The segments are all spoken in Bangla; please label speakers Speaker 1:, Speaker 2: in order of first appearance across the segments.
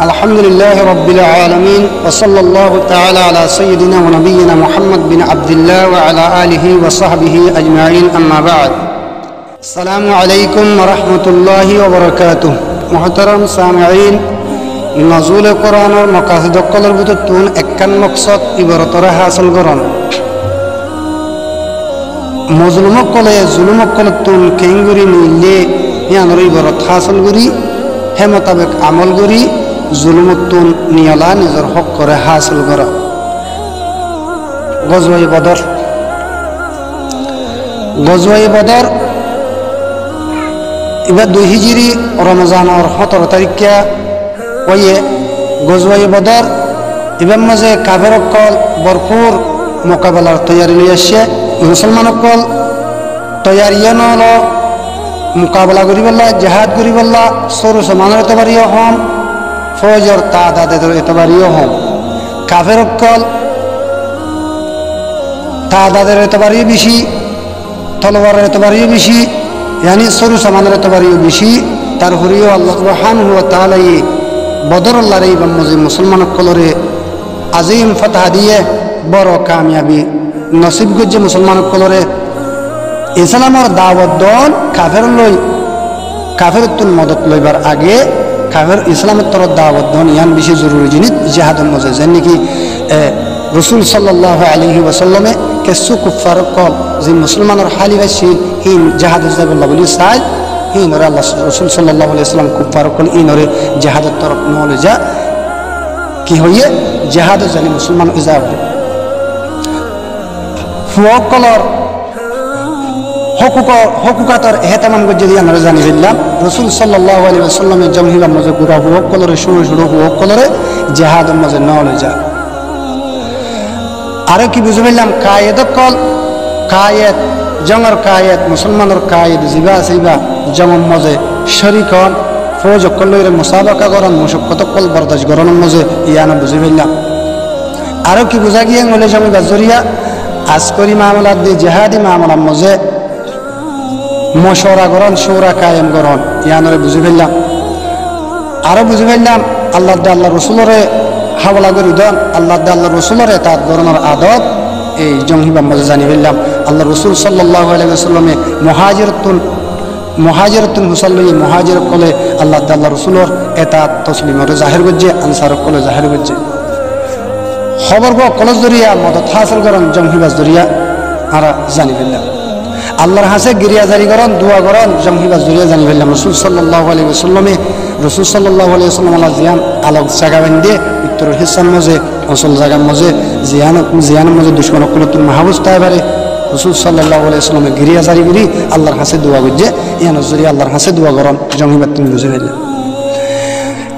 Speaker 1: الحمد لله رب العالمين وصلى الله تعالى على سيدنا ونبينا محمد بن عبد الله وعلى آله وصحبه أجمعين أما بعد السلام عليكم ورحمة الله وبركاته محترم سامعين نزول القرآن ومقاصد القلب تتون اكن مقصد عبارتها حاصل قرآن مظلوم قلة ظلم قلتون كينغري نيلي يعني عبارت حاصل قري হে মোতাবেক আমল করি জুলুমুত্তুন নিয়লা নিজের হক করে হাসিল করা গজওয়ায়ে বদর এবার 2 হিজরি রমজানের 17 তারিখে ওয়ে গজওয়ায়ে বদর এবার মাঝে কাফের কল ভরপুর মোকাবেলার তৈরি নিয়ে আসছে মুসলমান কল তৈরিয়ান হলো মোকাবেলা করি বললা জেহাদ করি বললা সরু সমানের এতবারিও হম ফৌজর তাদাদের এতবারিও হম কাফের কল তাদাদের এতবারিও বেশি তলোয়ারের এতবারিও বেশি ইয়ানি সরু সমানের এতবারিও বেশি তার হরিও আল্লাহ সুবহানাহু ওয়া তাআলা বদর আল্লাহর এই মজে মুসলমান কলরে আজিম ফাতহ দিয়ে বড় কামিয়াবি নসিব গজ্জে মুসলমান কলরে ইসলামের দাওয়াত দন কাফের তুল মদত লইবার আগে কাফের ইসলামের তরফ দাওয়াত দন ইয়ান বেশি জরুরি জিনিস জিহাদের মজে যেন নাকি রসুল সাল্লাল্লাহু আলাইহি ওয়াসাল্লামে কিছু কুফার কল যে মুসলমানের হালি বাসি হিন জিহাদের যাবল্লাহ বলি চাই হিনরে আল্লাহ রসুল সাল্লাল্লাহু আলাইহি ওয়াসাল্লাম কুফার কল ইনরে জিহাদের তরফ নহলে যা কি হইয়ে জিহাদের জানি মুসলমান ইজাব ফুকলর হকুকাতর এহতামাম যদি আমরা জানি ফেললাম রসুল সাল্লাল্লাহু আলাইহি ওয়াসাল্লামের জমহিলার মধ্যে গুড়া হুক কলরে শুরু হুক কলরে জেহাদের মধ্যে নলে যা আরো কি বুঝে ফেললাম কায়েত জঙ্গর কায়েত মুসলমানের কায়েত জিবা সিবা জমন মজে শরিকন ফৌজ কলরে মুসাবাকা করন মুশক্কত কল বরদাশ করনের মধ্যে ইয়ানা বুঝে ফেললাম আরো কি বুঝা গিয়ে বলে জমি বাজরিয়া আসকরি মামলাত দিয়ে জেহাদি মামলার মধ্যে মশওয়ারা করন শোরা কায়েম করন ইয়ানরে বুঝে ফেললাম আরো বুঝে ফেললাম আল্লাহ রসুলরে হাওলা করি দন আল্লাহ রসুলরে তার ধরনের আদব এই জঙ্গিবার মধ্যে জানি ফেললাম আল্লাহ রসুল সাল্লাল্লাহু আলাইহি ওয়াসাল্লামে মুহাজিরাতুন হুসাল্লি মুহাজির কলে আল্লাহ রসুলর এতাত তসলিমরে জাহির করছে আনসার কলে জাহির করছে খবর কলেজ জরিয়া মদত হাসিল করেন জঙ্গিবাজ জরিয়া আর জানি ফেললাম আল্লাহর হাসে গিরিয়া জারি করেন দোয়া করেন জমহিবাজ জরিয়া জানি ফেললাম রসুল সাল্লাল্লাহু আলাইহি ওয়াসাল্লামে আল্লাহ জিয়ান আলোক জায়গা বান্ধে উত্তরের হিসার মজে অসল জায়গার মজে জিয়ানের মজে দুশ্মন কুলতুল মাহবুজ তাইবারে রসুল সাল্লাল্লাহু আলাইহি ওয়াসাল্লামে গিরিয়া জারি করি আল্লাহর হাসে দোয়া করছে ইয়ানোর জরিয়া আল্লাহর হাসে দোয়া করেন জমহিবাদ তুমি বুঝে ফেললাম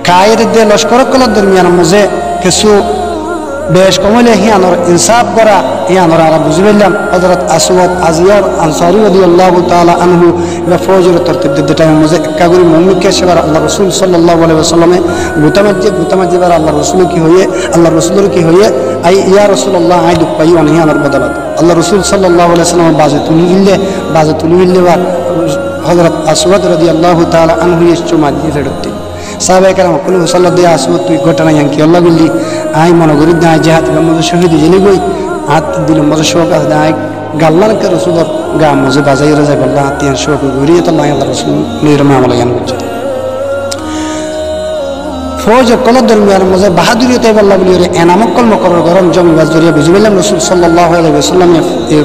Speaker 1: কায়েদের দিয়ে লস্কর কলার দরমিয়ানের মজে কিছু বেশ কমলে হিয়ানোর ইনসাফ করা হিয়ানোর আর বুঝে ফেললাম হযরত আসওয়াদ আজিয়ার আনসারী রাদিয়াল্লাহু তাআলা আনহু বা ফৌজের তরতিব দিতে টাইম মজে কাগুরি মুমিনকে সেবার আল্লাহ রাসূল সাল্লাল্লাহু আলাইহি ওয়াসাল্লামে গুতামাজ্জে বার আল্লাহ রাসূল কি হইয়ে আল্লাহ রাসূলের কি হইয়ে আই ইয়া রাসূলুল্লাহ আই দুঃখ পাই অন হিয়ানোর বদলত আল্লাহ রাসূল সাল্লাল্লাহু আলাইহি ওয়াসাল্লাম বাজে তুলি গিল্লে বা হযরত আসওয়াদ রাদিয়াল্লাহু তাআলা আনহু ইচ্ছু মাজি ফেরতি সাহাবায়ে কেরাম কুল সাল্লাল্লাহু আলাইহি ওয়াসাল্লাম তুই ঘটনা ইয়াঙ্কি আল্লাহ বিল্লি আই মনে করি না জেহাদ মজে শহীদ জেলে গই হাত দিল মজে শোক আছে আই গাল্লান কে রসুলর গা মজে বাজাই রাজা বললা হাতিয়ান শোক গড়িয়ে তো নাই আল্লাহ রসুল নিরমা আমলা জ্ঞান করছে ফৌজ কলর দরমিয়ান মজে বাহাদুরিতে বললা বলি রে এনামক কল মকর গরম জমি বাজ জরিয়া বুঝে পেলাম রসুল সাল্লাল্লাহু আলাইহি ওয়াসাল্লাম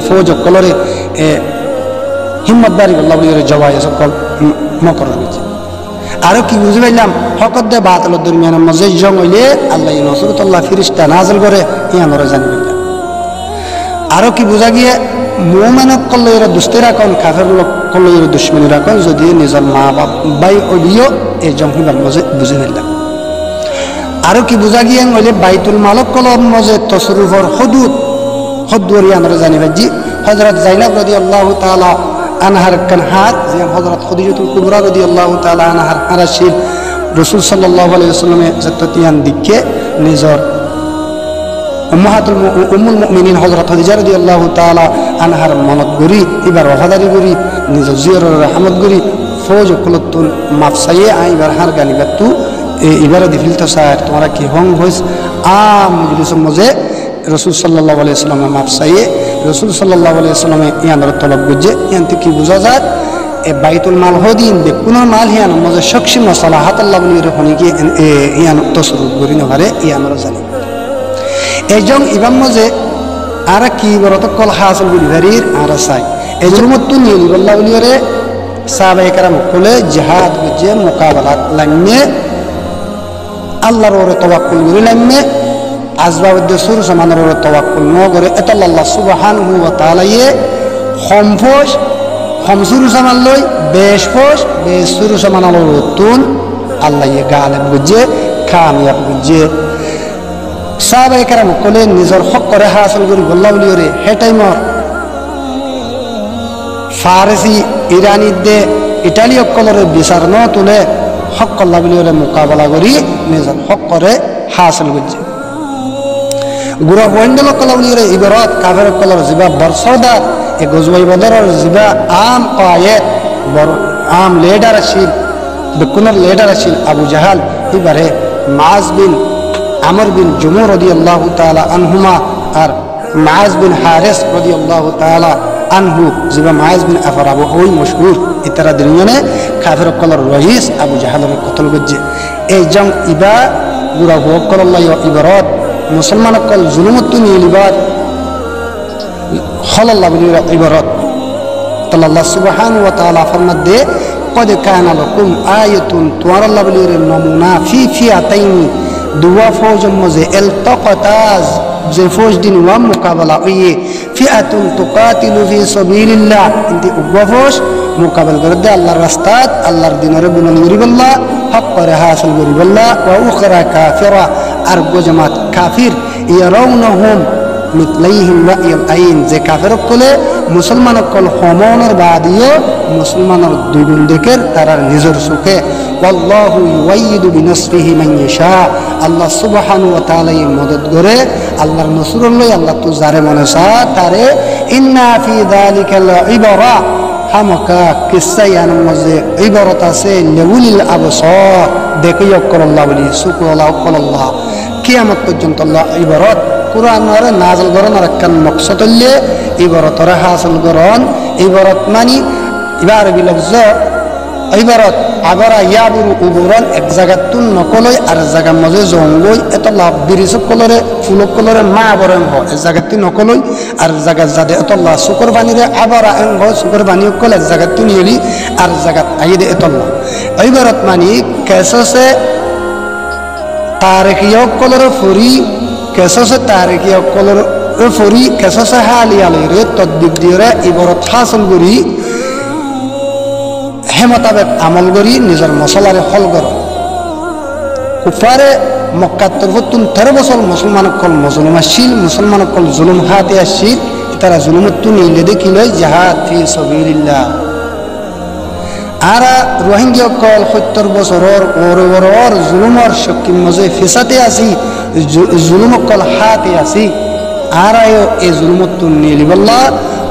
Speaker 1: ফৌজ কলরে হিম্মত বাড়ি বললা বলি রে জবাই সকল মকর হয়েছে আরো কি বুঝে পাইলাম হকত দে বাতিলের দরমিয়ানের মধ্যে জং হইলে আল্লাহ নসরতুল্লাহ ফিরিস্তা নাযিল করে ইয়ানরে জানি পাইলাম আরো কি বুঝা গিয়ে মুমিনক কল্লে এর দুস্তেরা কোন কাফের লোক কল্লে এর দুশমনীরা কোন যদি নিজের মা বাপ ভাই ওলিও এই জংহিবার মধ্যে বুঝে পাইলাম আরো কি বুঝা গিয়ে হইলে বাইতুল মালক কলর মধ্যে তসরুফর হদুর ইয়ানরে জানি পাইজি হযরত যায়েনব রাদিয়াল্লাহু তাআলা আনহার কানহাত যে হযরত খাদিজাতুল কুবরা রাদিয়াল্লাহু তাআলা আনহার আরাশির রাসূল সাল্লাল্লাহু আলাইহি ওয়াসাল্লামে যততিয়ান দিকে নিজর উম্মুল মুমিনিন হযরত খাদিজা রাদিয়াল্লাহু তাআলা আনহার মনত গরি এবার ওয়াফাদারি গরি নিজর জিয়রের রহমত গরি ফৌজ কুলতুল মাফসায়ে আইবার হার গানিবাতু এবারে দিফিল তো স্যার তোমরা কি হং হইস আম মজলিসের মজে রসুল সাল্লাল্লাহু আলাইহি সাল্লামের মাপ চাইয়ে রসুল সাল্লাল্লাহু আলাইহি সাল্লামে ইয়ানর তলব বুঝে ইয়ানতে কি বোঝা যায় এ বাইতুল মাল হদিন বে কোনো মাল হিয়ান মজে শখসি মসালাহাত আল্লাহ বলি রহনি কি ইয়ান তসরুফ করি নহারে ইয়ানর জানি এইজন ইবাম মজে আর কি বরত কল হাসল বলি ভারির আর চাই এই জন্মত নিয়ে আল্লাহ বলি রে সাহাবায়ে কেরাম কোলে জিহাদ বুঝে মোকাবেলা লাইনে আল্লাহর ওরে তাওয়াক্কুল করি লাইনে আসবাবদ্দে সুর সমানের ওরে তাওয়াক্কুল ন করে এটা আল্লাহ সুবহানাহু ওয়া তাআলা য়ে খমফোশ খমসুর সমান লই বেশফোশ বেসুর সমান তুন আল্লাহ য়ে গালেব বুঝে কামিয়াব বুঝে সাহাবায়ে কেরাম কোলে নিজের হক করে হাসিল করি আল্লাহ বলি রে হে টাইমর ফারসি ইরানি দে ইটালীয় কলরে বিচার ন তুলে হক আল্লাহ বলি ওরে মোকাবেলা করি নিজের হক করে হাসিল করছে গুড়া বন্ডল কলা বলি ওরে ইবরত কাফের কলর জিবা বরসদার এ গজওয়াই বদরের জিবা আম আয়াত বড় আম লিডার আছিল বেকুনের লিডার আছিল আবু জাহাল এবারে মাজ বিন আমর বিন জুমু রাদিয়াল্লাহু তাআলা আনহুমা আর মাজ বিন হারিস রাদিয়াল্লাহু তাআলা আনহু জিবা মাজ বিন আফরাবু ওই মশহুর ইতারা দিনে কাফের কলর রইস আবু জাহালের কতল গজ্জে এই জং ইবা গুড়া হোক কল্লাহ ইবরত মুসলমান কল জুলুমত নিলিবার খলাল্লাহ বলি ইবরত আল্লাহ সুবহানাহু ওয়া তাআলা ফরমাত দে قد كان لكم آية توار الله بلي نمونا في فئتين دوا فوج مزه التقطا যে ফৌজ দিন ওয়া মুকাবেলা হইয়ে ফিআতুন তুকাতিলু ফি সাবিলিল্লাহ ইনতি উগফোজ মুকাবেলা করে দে আল্লাহর রাস্তাত আল্লাহর দিনের বুলন্দ করিবল্লাহ হক করে হাসিল করিবল্লাহ ওয়া উখরা কাফিরা আর গো জামাত কাফির ইয়ারাউনহুম মিথলাইহিম রা'য়াল আইন যে কাফির কোলে মুসলমান কল হমনের বাদিও মুসলমানের দুগুণ দেখের তারার নিজের সুখে ওয়াল্লাহু ইউয়াইদু বিনাসরিহি মান ইয়াশা আল্লাহ সুবহানাহু ওয়া তাআলা মদদ করে আল্লাহর নসরুল্লাহ আল্লাহ তো যারে মনে চা তারে ইন্না ফি যালিকাল ইবরা হামকা কিসায়ান মজে ইবরত আছে লিউলিল আবসার দেখিও করল্লাহ বলি সুকুল্লাহ করল্লাহ কিয়ামত পর্যন্ত আল্লাহ ইবরত কুরআনের নাযিল করেন আর কান মকসদ হইলে ইবরতরে হাসিল করেন ইবরত মানি ইবার বিলফজ ইবরত আবারা ইয়াবুরু উবুরান এক জায়গাতুন নকলই আর জায়গা মজে জঙ্গই এত লাভ বিরিসক কলরে ফুলক কলরে মা বরং হ এক জায়গাতি নকলই আর জায়গা জাদে এত লাভ শুকর বানিরে আবারা এং হ শুকর বানি কল এক জায়গাতি নিলি আর জায়গা আইদে এত লাভ ইবরত মানি কেসসে তারিখিয় কলরে ফুরি কেসসে তারিখিয় কলরে ফুরি কেসসে হালিয়ালিরে তদবিক দিয়ে ইবরত হাসিল করি হে মোতাবেক আমল করি নিজের মশলারে হল কর কুফারে মক্কার তরফতুন 13 বছর মুসলমান কল মজলুম আসিল মুসলমান কল জুলুম হাতে আসিল তারা জুলুমতুন নিলে দেখিল জিহাদ ফি সাবিলিল্লাহ আর রোহিঙ্গা কল 70 বছরের ওর জুলুমর শক্তি মজে ফিসাতে আসি জুলুম কল হাতে আসি আর এই জুলুমতুন নিলিবাল্লাহ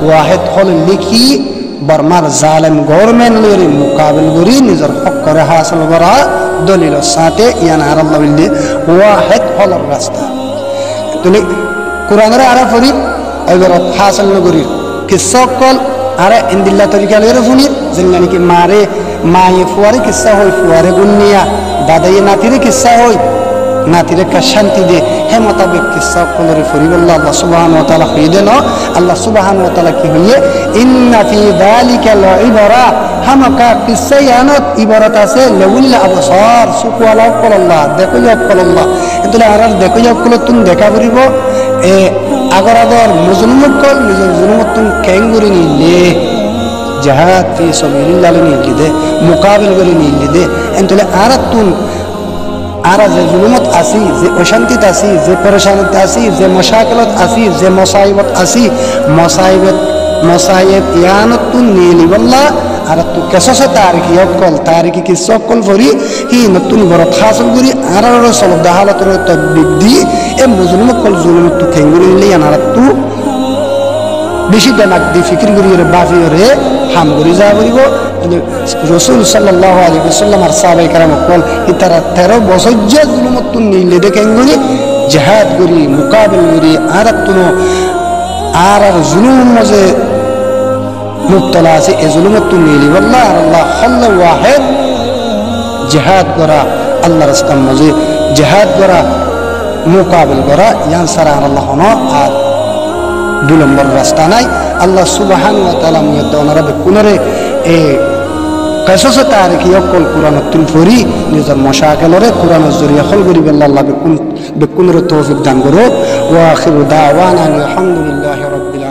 Speaker 1: ওয়াহিদ হল লিখি বর্মার জালেম গভর্নমেন্ট লরি মুকাবিল করি নিজের হক করে হাসিল করা দলিল সাথে ইয়ান আর আল্লাহ বললে ওয়াহিদ হল রাস্তা তুমি কোরআনের আরা ফরি এবার হাসিল করি কিসক কল আরে ইন্দিল্লা তরিকা লরে ফুনি যেখানে কি মারে মায়ে ফুয়ারে কিসা হই ফুয়ারে গুনিয়া দাদায়ে নাতিরে কিসা হই নাতিরে কা শান্তি দে হে মোতাবেক কিসা কলরে ফরিবল্লাহ আল্লাহ সুবহানাহু ওয়া তাআলা কই দেন আল্লাহ সুবহানাহু ওয়া তাআলা কি হইয়ে ইন্না ফি যালিকা লাইবরা হামাকা কিসায়ানত ইবারাত আছে লাউল আবসার সুকওয়ালা কল্লাহ দেখো যাব কল্লাহ এতলে আর দেখো যাব কল তুমি দেখা করিব এ আগর আগর মুজলুমক কল নিজের জুলুমতুন কেঙ্গুরি নিলে জিহাদ ফি সাবিলিল্লাহ নিলে মুকাবিল করে নিলে এতলে আর তুন আর যে জুলুমত আসি যে অশান্তিত আসি যে পরেশানিত আসি যে মশাকিলত আসি যে মসাইবত আসি মসাইব ইয়ানতুন নিলিবাল্লাহ আর তু কেসসে তারিখি অকল তারিখি কি সকল ফরি হি নতুন বরত হাসিল করি আর সলব দাহালতর তদবিক দি এ মুজলুম কল জুলুম তু খেঙ্গুরি নিলে আর তু বেশি দেমাক দি ফিকির করি রে বাফি রে হাম করি যা করিব রসুল সাল্লাল্লাহু আলাইহি ওয়াসাল্লাম আর সাহাবায়ে কেরাম কল ইতারা 13 বছর যে জুলুমত নিলে দেখেন গনি জিহাদ করি মুকাবিল করি আর তুনো আর জুলুম মজে মুবতলা আছে এই জুলুমত নিলি আল্লাহ আল্লাহ হল ওয়াহিদ জিহাদ করা আল্লাহ রাস্তার মজে জিহাদ করা মুকাবিল করা ইয়ান সারা আল্লাহ হনো আর 2 নম্বর রাস্তা নাই আল্লাহ সুবহানাহু ওয়া তাআলা মুয়দ্দ ওনারা বেকুনরে এ কয়সস তারিখি অকল কুরআনুল ফরি নিজের মশাকেলরে কুরআনের জরিয়া খল করি আল্লাহ বেকুনরে তৌফিক দান করো ওয়া আখিরু দাওয়ানা আলহামদুলিল্লাহি রাব্বিল